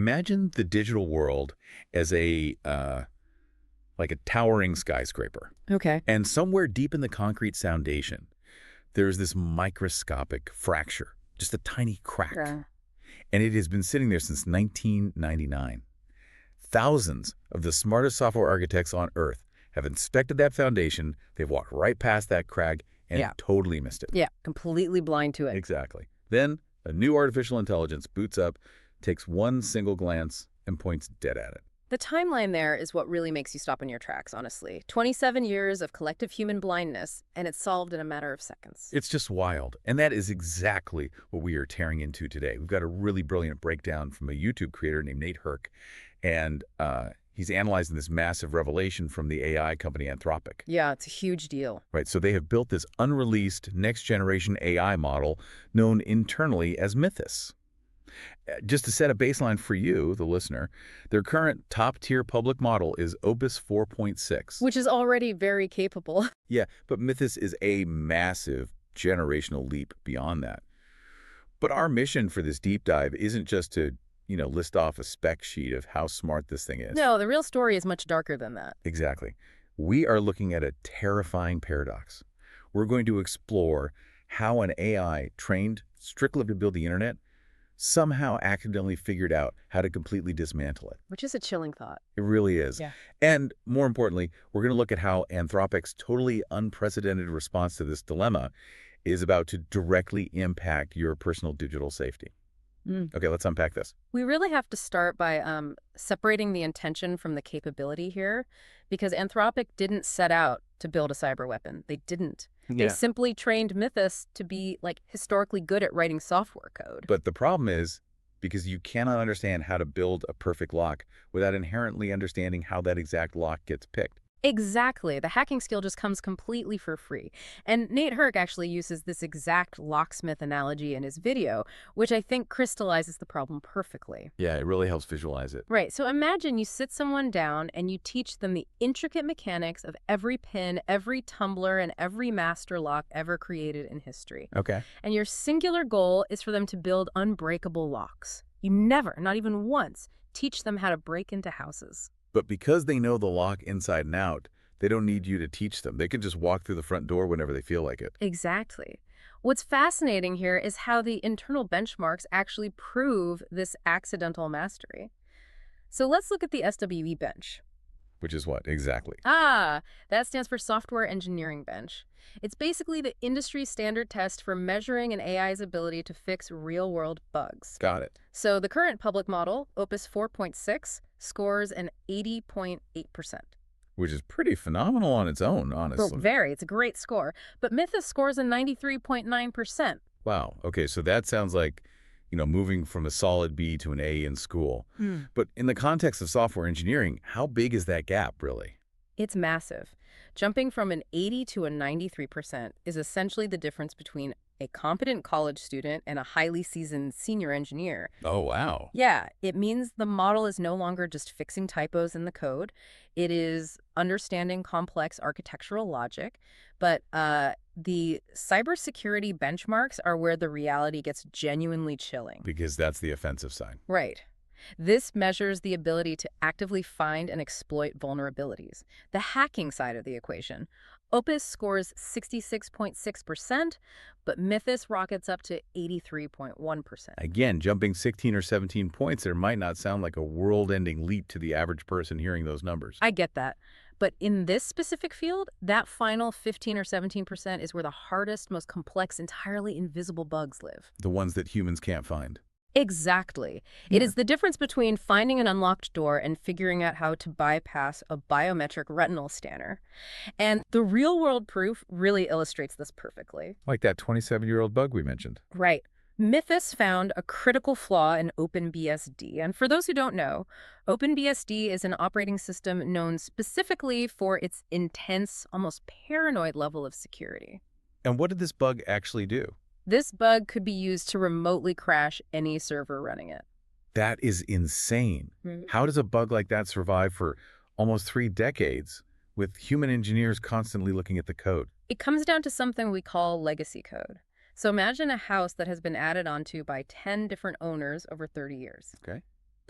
Imagine the digital world as like a towering skyscraper. Okay. And somewhere deep in the concrete foundation, there's this microscopic fracture, just a tiny crack. Yeah. And it has been sitting there since 1999. Thousands of the smartest software architects on Earth have inspected that foundation. They've walked right past that crack and totally missed it. Yeah, completely blind to it. Exactly. Then a new artificial intelligence boots up, takes one single glance, and points dead at it. The timeline there is what really makes you stop in your tracks, honestly. 27 years of collective human blindness, and it's solved in a matter of seconds. It's just wild. And that is exactly what we are tearing into today. We've got a really brilliant breakdown from a YouTube creator named Nate Herc. And he's analyzing this massive revelation from the AI company Anthropic. Yeah, it's a huge deal. Right, so they have built this unreleased next-generation AI model known internally as Mythos. Just to set a baseline for you, the listener, their current top-tier public model is Opus 4.6. Which is already very capable. Yeah, but Mythos is a massive generational leap beyond that. But our mission for this deep dive isn't just to list off a spec sheet of how smart this thing is. No, the real story is much darker than that. Exactly. We are looking at a terrifying paradox. We're going to explore how an AI trained strictly to build the internet somehow accidentally figured out how to completely dismantle it. Which is a chilling thought. It really is. Yeah. And more importantly, we're going to look at how Anthropic's totally unprecedented response to this dilemma is about to directly impact your personal digital safety. Okay, let's unpack this. We really have to start by separating the intention from the capability here, because Anthropic didn't set out to build a cyber weapon. They didn't. They simply trained Mythos to be historically good at writing software code. But the problem is, because you cannot understand how to build a perfect lock without inherently understanding how that exact lock gets picked. Exactly. The hacking skill just comes completely for free. And Nate Herc actually uses this exact locksmith analogy in his video, which I think crystallizes the problem perfectly. Yeah, it really helps visualize it. Right. So imagine you sit someone down and you teach them the intricate mechanics of every pin, every tumbler, and every master lock ever created in history. Okay. And your singular goal is for them to build unbreakable locks. You never, not even once, teach them how to break into houses. But because they know the lock inside and out, they don't need you to teach them. They can just walk through the front door whenever they feel like it. Exactly. What's fascinating here is how the internal benchmarks actually prove this accidental mastery. So let's look at the SWE bench. Which is what, exactly? That stands for Software Engineering Bench. It's basically the industry standard test for measuring an AI's ability to fix real-world bugs. Got it. So the current public model, Opus 4.6, scores an 80.8%. Which is pretty phenomenal on its own, honestly. Well, very. It's a great score. But Mythos scores a 93.9%. Wow. Okay, so that sounds like, moving from a solid B to an A in school. But in the context of software engineering, how big is that gap, really? It's massive. Jumping from an 80 to a 93% is essentially the difference between a competent college student and a highly seasoned senior engineer. Oh, wow. Yeah, it means the model is no longer just fixing typos in the code. It is understanding complex architectural logic. But the cybersecurity benchmarks are where the reality gets genuinely chilling. Because that's the offensive side. Right. This measures the ability to actively find and exploit vulnerabilities, the hacking side of the equation. Opus scores 66.6%, but Mythos rockets up to 83.1%. Again, jumping 16 or 17 points, there might not sound like a world-ending leap to the average person hearing those numbers. I get that. But in this specific field, that final 15 or 17% is where the hardest, most complex, entirely invisible bugs live. The ones that humans can't find. Exactly. It is the difference between finding an unlocked door and figuring out how to bypass a biometric retinal scanner. And the real-world proof really illustrates this perfectly. Like that 27-year-old bug we mentioned. Right. Mythos found a critical flaw in OpenBSD. And for those who don't know, OpenBSD is an operating system known specifically for its intense, almost paranoid level of security. And what did this bug actually do? This bug could be used to remotely crash any server running it. That is insane. How does a bug like that survive for almost 3 decades with human engineers constantly looking at the code? It comes down to something we call legacy code. So imagine a house that has been added onto by 10 different owners over 30 years. Okay.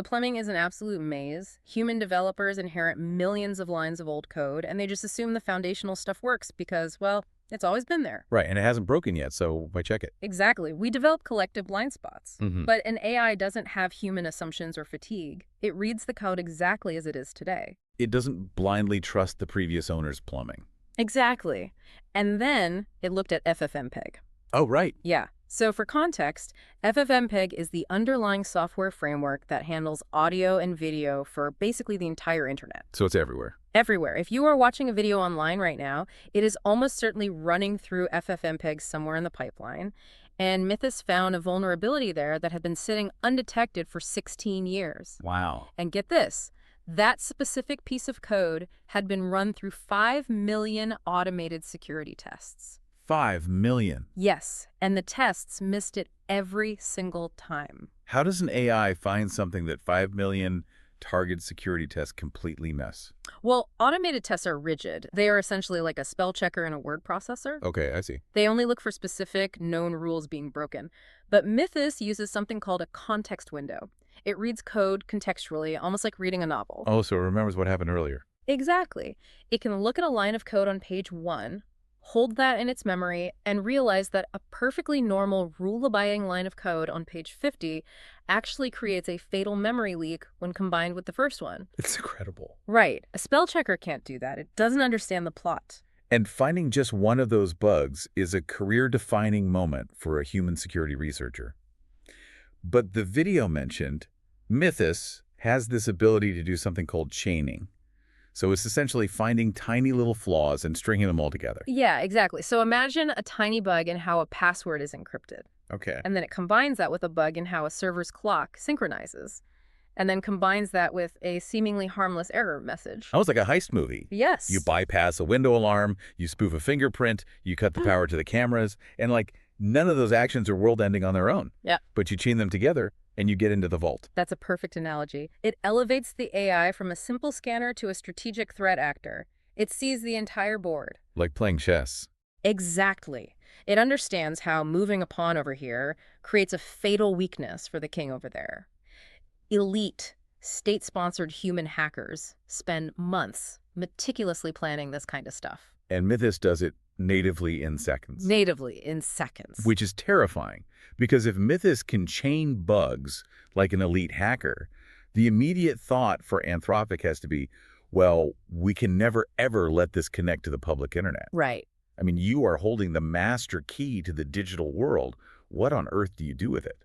The plumbing is an absolute maze. Human developers inherit millions of lines of old code, and they just assume the foundational stuff works because, well, it's always been there. Right, and it hasn't broken yet, so why check it? Exactly. We develop collective blind spots. Hmm. But an AI doesn't have human assumptions or fatigue. It reads the code exactly as it is today. It doesn't blindly trust the previous owner's plumbing. Exactly. And then it looked at FFmpeg. Oh, right. Yeah. So for context, FFmpeg is the underlying software framework that handles audio and video for basically the entire internet. So it's everywhere. Everywhere. If you are watching a video online right now, it is almost certainly running through FFmpeg somewhere in the pipeline. And Mythos found a vulnerability there that had been sitting undetected for 16 years. Wow. And get this, that specific piece of code had been run through 5 million automated security tests. 5 million. Yes, and the tests missed it every single time. How does an AI find something that 5 million target security tests completely miss? Well, automated tests are rigid. They are essentially like a spell checker in a word processor. Okay, I see. They only look for specific known rules being broken. But Mythos uses something called a context window. It reads code contextually, almost like reading a novel. Oh, so it remembers what happened earlier. Exactly. It can look at a line of code on page 1, hold that in its memory, and realize that a perfectly normal rule-abiding line of code on page 50 actually creates a fatal memory leak when combined with the first one. It's incredible. Right. A spell checker can't do that. It doesn't understand the plot. And finding just one of those bugs is a career-defining moment for a human security researcher. But the video mentioned, Mythos has this ability to do something called chaining. So it's essentially finding tiny little flaws and stringing them all together. Yeah, exactly. So imagine a tiny bug in how a password is encrypted. Okay. And then it combines that with a bug in how a server's clock synchronizes. And then combines that with a seemingly harmless error message. Almost like a heist movie. Yes. You bypass a window alarm, you spoof a fingerprint, you cut the power to the cameras, and none of those actions are world-ending on their own. Yeah. But you chain them together and you get into the vault. That's a perfect analogy. It elevates the AI from a simple scanner to a strategic threat actor. It sees the entire board. Like playing chess. Exactly. It understands how moving a pawn over here creates a fatal weakness for the king over there. Elite, state-sponsored human hackers spend months meticulously planning this kind of stuff. And Mythos does it natively in seconds. Natively, in seconds. Which is terrifying, because if Mythos can chain bugs like an elite hacker, the immediate thought for Anthropic has to be, well, we can never, ever let this connect to the public internet. Right. I mean, you are holding the master key to the digital world. What on earth do you do with it?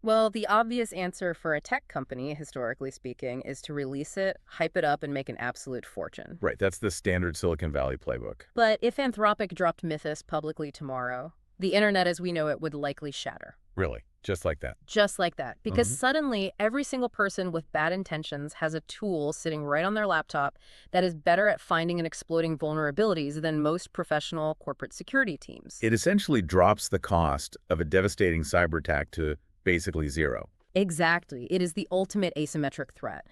Well, the obvious answer for a tech company, historically speaking, is to release it, hype it up, and make an absolute fortune. Right, that's the standard Silicon Valley playbook. But if Anthropic dropped Mythos publicly tomorrow, the internet as we know it would likely shatter. Really, just like that. Just like that. Because suddenly, every single person with bad intentions has a tool sitting right on their laptop that is better at finding and exploiting vulnerabilities than most professional corporate security teams. It essentially drops the cost of a devastating cyber attack to basically zero. Exactly. It is the ultimate asymmetric threat.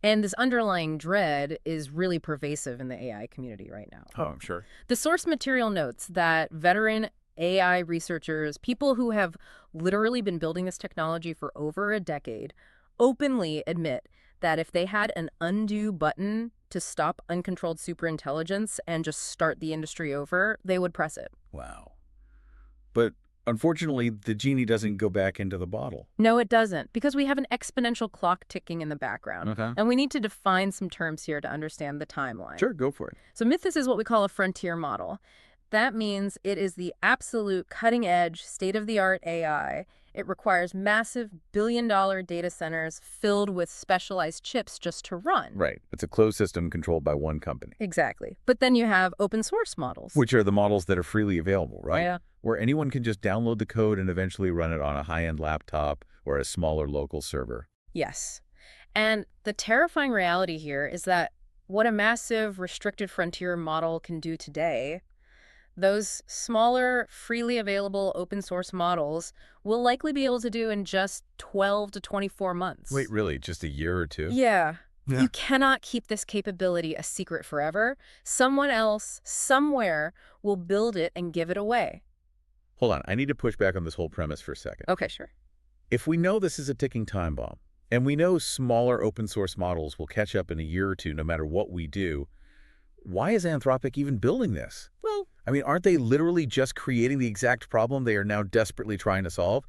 And this underlying dread is really pervasive in the AI community right now. Oh, I'm sure. The source material notes that veteran AI researchers, people who have literally been building this technology for over a decade, openly admit that if they had an undo button to stop uncontrolled superintelligence and just start the industry over, they would press it. Wow. But unfortunately, the genie doesn't go back into the bottle. No, it doesn't, because we have an exponential clock ticking in the background. Okay. And we need to define some terms here to understand the timeline. Sure, go for it. So Mythos is what we call a frontier model. That means it is the absolute cutting-edge, state-of-the-art AI. It requires massive billion-dollar data centers filled with specialized chips just to run. Right. It's a closed system controlled by one company. Exactly. But then you have open source models. Which are the models that are freely available, right? Yeah. Where anyone can just download the code and eventually run it on a high-end laptop or a smaller local server. Yes. And the terrifying reality here is that what a massive restricted frontier model can do today, those smaller, freely available open source models will likely be able to do in just 12 to 24 months. Wait, really? Just a year or two? Yeah. Yeah. You cannot keep this capability a secret forever. Someone else, somewhere, will build it and give it away. Hold on. I need to push back on this whole premise for a second. Okay, sure. If we know this is a ticking time bomb, And we know smaller open source models will catch up in a year or two no matter what we do. Why is Anthropic even building this? Well, I mean, aren't they literally just creating the exact problem they are now desperately trying to solve?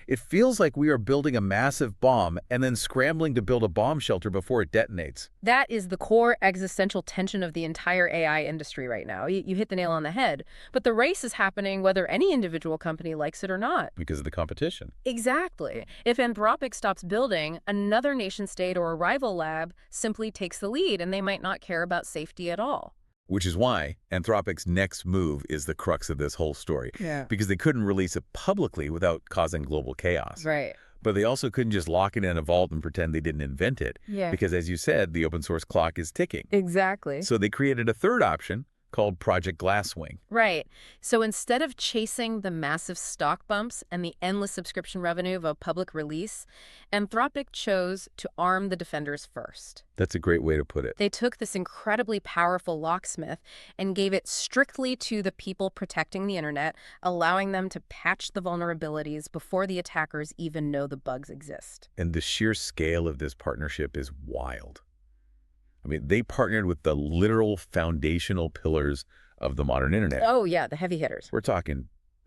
It feels like we are building a massive bomb and then scrambling to build a bomb shelter before it detonates. that is the core existential tension of the entire AI industry right now. You hit the nail on the head. But the race is happening whether any individual company likes it or not. Because of the competition. Exactly. If Anthropic stops building, another nation state or a rival lab simply takes the lead, and they might not care about safety at all. Which is why Anthropic's next move is the crux of this whole story. Yeah. Because they couldn't release it publicly without causing global chaos. Right. But they also couldn't just lock it in a vault and pretend they didn't invent it. Yeah. Because as you said, the open source clock is ticking. Exactly. So they created a third option called Project Glasswing. Right. So instead of chasing the massive stock bumps and the endless subscription revenue of a public release, Anthropic chose to arm the defenders first. That's a great way to put it. They took this incredibly powerful locksmith and gave it strictly to the people protecting the internet, allowing them to patch the vulnerabilities before the attackers even know the bugs exist. And the sheer scale of this partnership is wild. I mean, they partnered with the literal foundational pillars of the modern internet. Oh, yeah, the heavy hitters. We're talking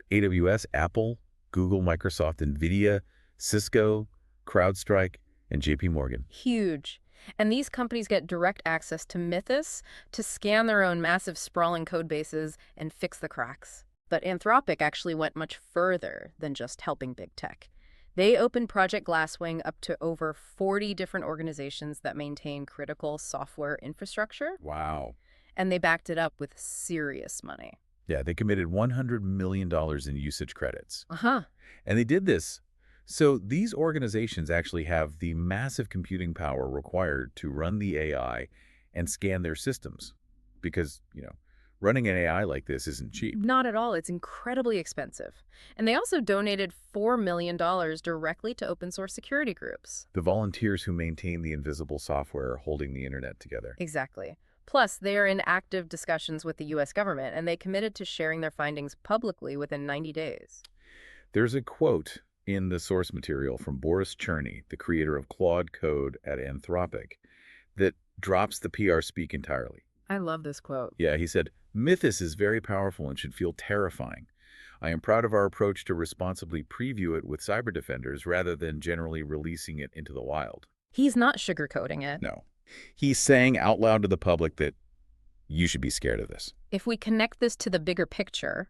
AWS, Apple, Google, Microsoft, NVIDIA, Cisco, CrowdStrike, and JP Morgan. Huge. And these companies get direct access to Mythos to scan their own massive sprawling code bases and fix the cracks. But Anthropic actually went much further than just helping big tech. They opened Project Glasswing up to over 40 different organizations that maintain critical software infrastructure, Wow. and they backed it up with serious money. Yeah, they committed $100 million in usage credits. Uh-huh. And they did this. So these organizations actually have the massive computing power required to run the AI and scan their systems. Because, running an AI like this isn't cheap. Not at all. It's incredibly expensive. And they also donated $4 million directly to open source security groups. The volunteers who maintain the invisible software are holding the internet together. Exactly. Plus, they are in active discussions with the U.S. government, and they committed to sharing their findings publicly within 90 days. There's a quote in the source material from Boris Cherny, the creator of Claude Code at Anthropic, that drops the PR speak entirely. I love this quote. Yeah, he said, "Mythos is very powerful and should feel terrifying. I am proud of our approach to responsibly preview it with cyber defenders rather than generally releasing it into the wild." He's not sugarcoating it. No. He's saying out loud to the public that you should be scared of this. If we connect this to the bigger picture,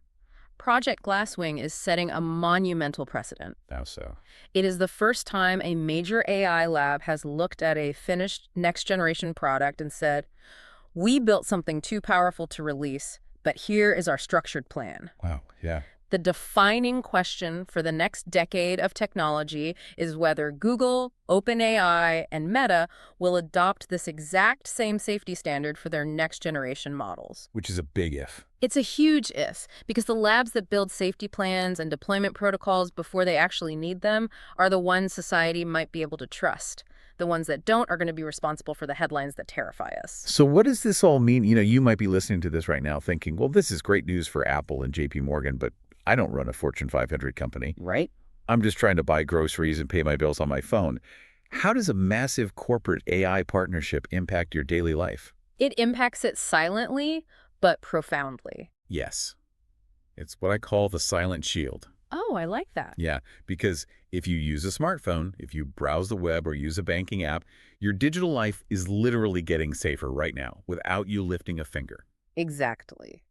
Project Glasswing is setting a monumental precedent. How so? It is the first time a major AI lab has looked at a finished next-generation product and said, "We built something too powerful to release, but here is our structured plan." Wow, yeah. The defining question for the next decade of technology is whether Google, OpenAI, and Meta will adopt this exact same safety standard for their next-generation models. Which is a big if. It's a huge if, because the labs that build safety plans and deployment protocols before they actually need them are the ones society might be able to trust. The ones that don't are going to be responsible for the headlines that terrify us. So what does this all mean? You might be listening to this right now thinking, well, this is great news for Apple and JP Morgan, but I don't run a Fortune 500 company. Right? I'm just trying to buy groceries and pay my bills on my phone. How does a massive corporate AI partnership impact your daily life? It impacts it silently, but profoundly. Yes. It's what I call the silent shield. Oh, I like that. Yeah, because if you use a smartphone, if you browse the web or use a banking app, your digital life is literally getting safer right now without you lifting a finger. Exactly.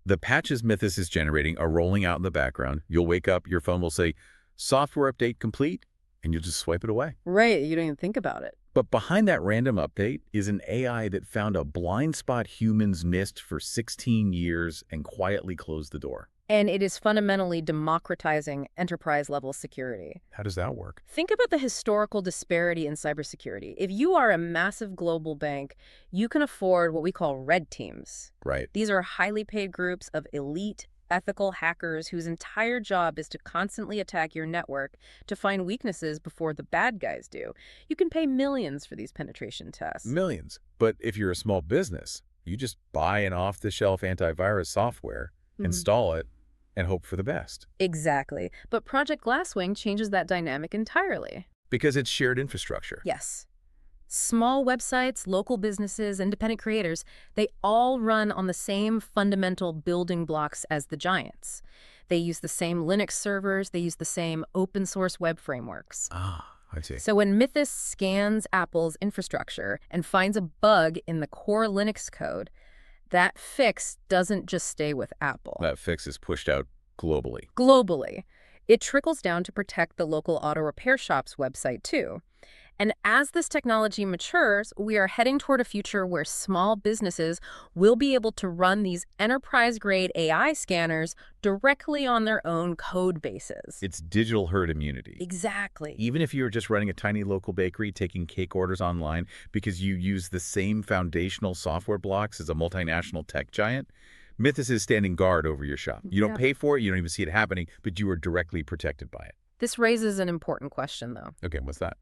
The patches Mythos is generating are rolling out in the background. You'll wake up, your phone will say, "Software update complete," and you'll just swipe it away. Right, you don't even think about it. But behind that random update is an AI that found a blind spot humans missed for 16 years and quietly closed the door. And it is fundamentally democratizing enterprise-level security. How does that work? Think about the historical disparity in cybersecurity. If you are a massive global bank, you can afford what we call red teams. Right. These are highly paid groups of elite, ethical hackers whose entire job is to constantly attack your network to find weaknesses before the bad guys do. You can pay millions for these penetration tests. Millions. But if you're a small business, you just buy an off-the-shelf antivirus software, install it, and hope for the best. Exactly. But Project Glasswing changes that dynamic entirely. Because it's shared infrastructure. Yes. Small websites, local businesses, independent creators, they all run on the same fundamental building blocks as the giants. They use the same Linux servers, they use the same open source web frameworks. Ah, I see. So when Mythos scans Apple's infrastructure and finds a bug in the core Linux code, that fix doesn't just stay with Apple. That fix is pushed out globally. Globally, it trickles down to protect the local auto repair shop's website too. And as this technology matures, we are heading toward a future where small businesses will be able to run these enterprise-grade AI scanners directly on their own code bases. It's digital herd immunity. Exactly. Even if you're just running a tiny local bakery taking cake orders online because you use the same foundational software blocks as a multinational tech giant, Mythos is standing guard over your shop. You don't pay for it, you don't even see it happening, but you are directly protected by it. This raises an important question, though. Okay, what's that?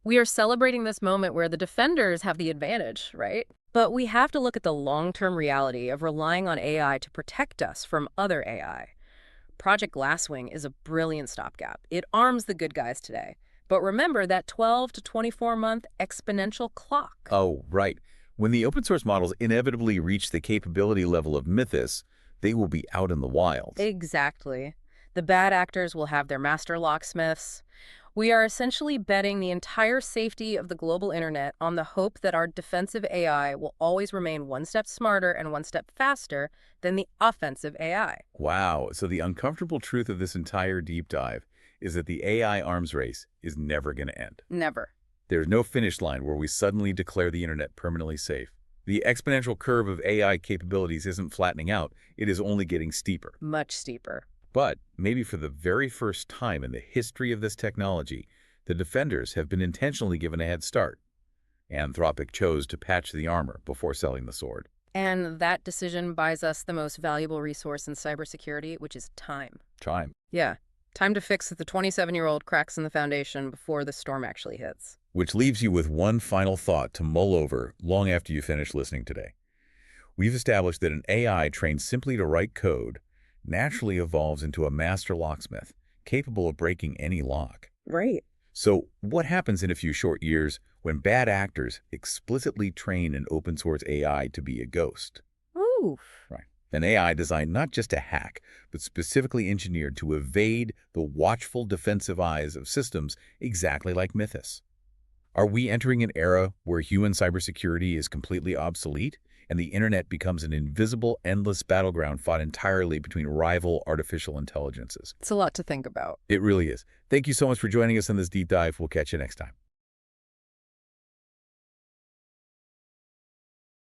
We are celebrating this moment where the defenders have the advantage, right? But we have to look at the long-term reality of relying on AI to protect us from other AI. Project Glasswing is a brilliant stopgap. It arms the good guys today. But remember that 12 to 24-month exponential clock. Oh, right. When the open source models inevitably reach the capability level of Mythos, they will be out in the wild. Exactly. The bad actors will have their master locksmiths. We are essentially betting the entire safety of the global internet on the hope that our defensive AI will always remain one step smarter and one step faster than the offensive AI. Wow. So the uncomfortable truth of this entire deep dive is that the AI arms race is never going to end. Never. There's no finish line where we suddenly declare the internet permanently safe. The exponential curve of AI capabilities isn't flattening out. It is only getting steeper. Much steeper. But maybe for the very first time in the history of this technology, the defenders have been intentionally given a head start. Anthropic chose to patch the armor before selling the sword. And that decision buys us the most valuable resource in cybersecurity, which is time. Time. Yeah, time to fix the 27-year-old cracks in the foundation before the storm actually hits. Which leaves you with one final thought to mull over long after you finish listening today. We've established that an AI trained simply to write code naturally evolves into a master locksmith, capable of breaking any lock. Right. So what happens in a few short years when bad actors explicitly train an open source AI to be a ghost? Oof. Right. An AI designed not just to hack, but specifically engineered to evade the watchful defensive eyes of systems exactly like Mythos. Are we entering an era where human cybersecurity is completely obsolete and the internet becomes an invisible, endless battleground fought entirely between rival artificial intelligences? It's a lot to think about. It really is. Thank you so much for joining us on this deep dive. We'll catch you next time.